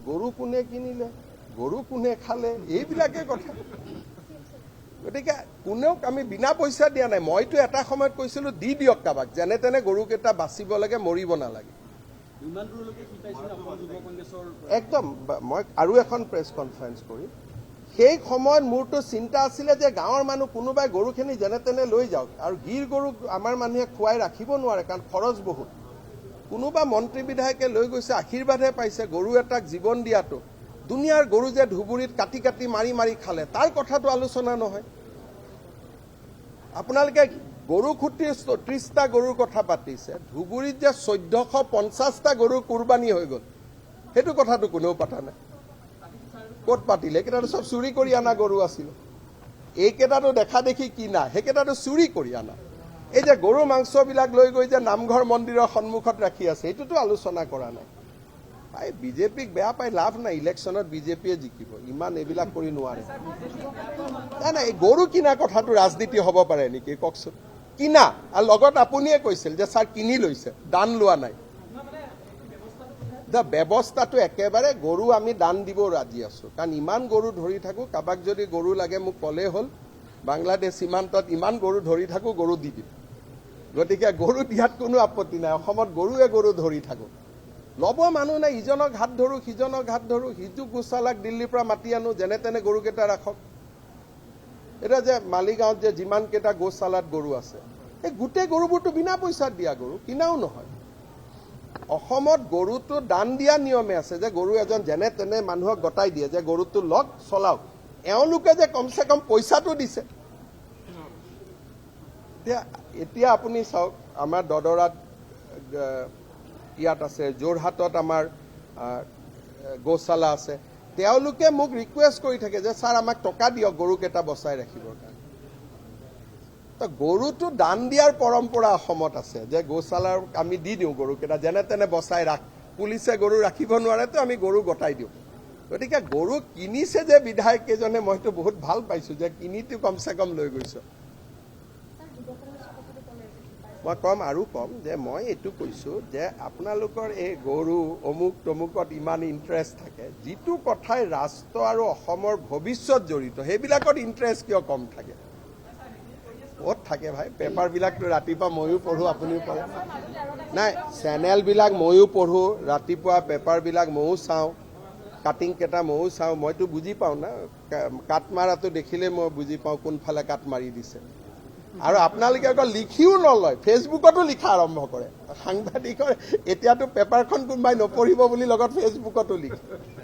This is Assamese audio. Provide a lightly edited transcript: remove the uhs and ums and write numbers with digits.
গৰু কোনে কিনিলে, গৰু কোনে খালে, এইবিলাকে কথা। গতিকে কোনেও আমি বিনা পইচা দিয়া নাই। মইতো এটা সময়ত কৈছিলোঁ দি দিয়ক কাৰোবাক, যেনে তেনে গৰুকেইটা বাচিব লাগে, মৰিব নালাগে। একদম মই আৰু এখন প্ৰেছ কনফাৰেন্স কৰিম। সেই সময়ত মোৰতো চিন্তা আছিলে যে গাঁৱৰ মানুহ কোনোবাই গৰুখিনি যেনে তেনে লৈ যাওক, আৰু গিৰ গৰু আমাৰ মানুহে খুৱাই ৰাখিব নোৱাৰে, কাৰণ খৰচ বহুত। কোনোবা মন্ত্ৰী বিধায়কে লৈ গৈছে, আশীৰ্বাদহে পাইছে গৰু এটাক জীৱন দিয়াটো। দুনিয়াৰ গৰু যে ধুবুৰীত কাটি কাটি মাৰি মাৰি খালে, তাৰ কথাটো আলোচনা নহয়। আপোনালোকে গৰু খুটিৰ 30টা গৰুৰ কথা পাতিছে, ধুবুৰীত যে 1450টা গৰু কুৰবানী হৈ গ'ল, সেইটো কথাটো কোনেও পতা নাই। ক'ত পাতিলে? এইকেইটাতো চব চুৰি কৰি অনা গৰু আছিল। এইকেইটাতো দেখা দেখি কিনা, সেইকেইটাতো চুৰি কৰি অনা। এই যে গৰু মাংসবিলাক লৈ গৈ যে নামঘৰ মন্দিৰৰ সন্মুখত ৰাখি আছে, এইটোতো আলোচনা কৰা নাই। বিজেপিক বেয়া পাই লাভ নাই, ইলেকশ্যনত বিজেপিয়ে জিকিব, ইমান এইবিলাক কৰি নোৱাৰে। নাই নাই, গৰু কিনা কথাটো ৰাজনীতি হ'ব পাৰে নেকি কওকচোন? কিনা, আৰু লগত আপুনিয়ে কৈছিল যে ছাৰ কিনি লৈছে, দান লোৱা নাই। ব্যৱস্থাটো একেবাৰে গৰু আমি দান দিব ৰাজি আছো, কাৰণ ইমান গৰু ধৰি থাকো। কাৰোবাক যদি গৰু লাগে মোক ক'লেই হ'ল, বাংলাদেশ সীমান্তত ইমান গৰু ধৰি থাকো, গৰু দি দিম। গতিকে গৰু দিয়াত কোনো আপত্তি নাই। অসমত গৰুৱে গৰু ধৰি থাকো, ল'ব মানুহ নাই। ইজনক হাত ধৰো, সিজনক হাত ধৰো, সিটো গোচালাক দিল্লীৰ পৰা মাতি আনো, যেনে তেনে গৰুকেইটা ৰাখক। এতিয়া যে মালিগাঁৱত যে যিমান কেইটা গোশালাত গৰু আছে, এই গোটেই গৰুবোৰতো বিনা পইচাত দিয়া গৰু, কিনাও নহয়। অসমত গৰুটো দান দিয়া নিয়মে আছে, যে গৰু এজন যেনে তেনে মানুহক গতাই দিয়ে যে গৰুটো লওক চলাওক। এওঁলোকে যে কমচে কম পইচাটো দিছে। এতিয়া আপুনি চাওক, আমাৰ দদৰাত ইয়াত আছে, যোৰহাটত আমাৰ গৌশালা আছে। তেওঁলোকে মোক ৰিকুৱেষ্ট কৰি থাকে যে ছাৰ আমাক টকা দিয়ক গৰুকেইটা বচাই ৰাখিবৰ কাৰণে। তো গৰুটো দান দিয়াৰ পৰম্পৰা অসমত আছে, যে গৌশালাৰ আমি দি দিওঁ গৰুকেইটা, যেনে তেনে বচাই ৰাখ। পুলিচে গৰু ৰাখিব নোৱাৰেতো আমি গৰু গতাই দিওঁ। গতিকে গৰু কিনিছে যে বিধায়ক কেইজনে, মইতো বহুত ভাল পাইছো যে কিনিটো কমচে কম লৈ গৈছো। মই কম আৰু কম যে মই এইটো কৈছো যে আপোনালোকৰ এই গৰু অমুক তমুকত ইমান ইণ্টাৰেষ্ট থাকে, যিটো কথাই ৰাষ্ট্ৰ আৰু অসমৰ ভৱিষ্যত জড়িত, সেইবিলাকত ইণ্টাৰেষ্ট কিয় কম থাকে? ক'ত থাকে ভাই? পেপাৰবিলাকতো ৰাতিপুৱা ময়ো পঢ়ো, আপুনিও পঢ়ে। নাই, চেনেলবিলাক ময়ো পঢ়ো, ৰাতিপুৱা পেপাৰবিলাক ময়ো চাওঁ, কাটিং কেইটা ময়ো চাওঁ। মইতো বুজি পাওঁ না, কাট মাৰাটো দেখিলে মই বুজি পাওঁ কোনফালে কাট মাৰি দিছে। আৰু আপোনালোকে অকল লিখিও নলয়, ফেচবুকতো লিখা আৰম্ভ কৰে। সাংবাদিকৰ এতিয়াতো পেপাৰখন কোনোবাই নপঢ়িব বুলি লগত ফেচবুকতো লিখে।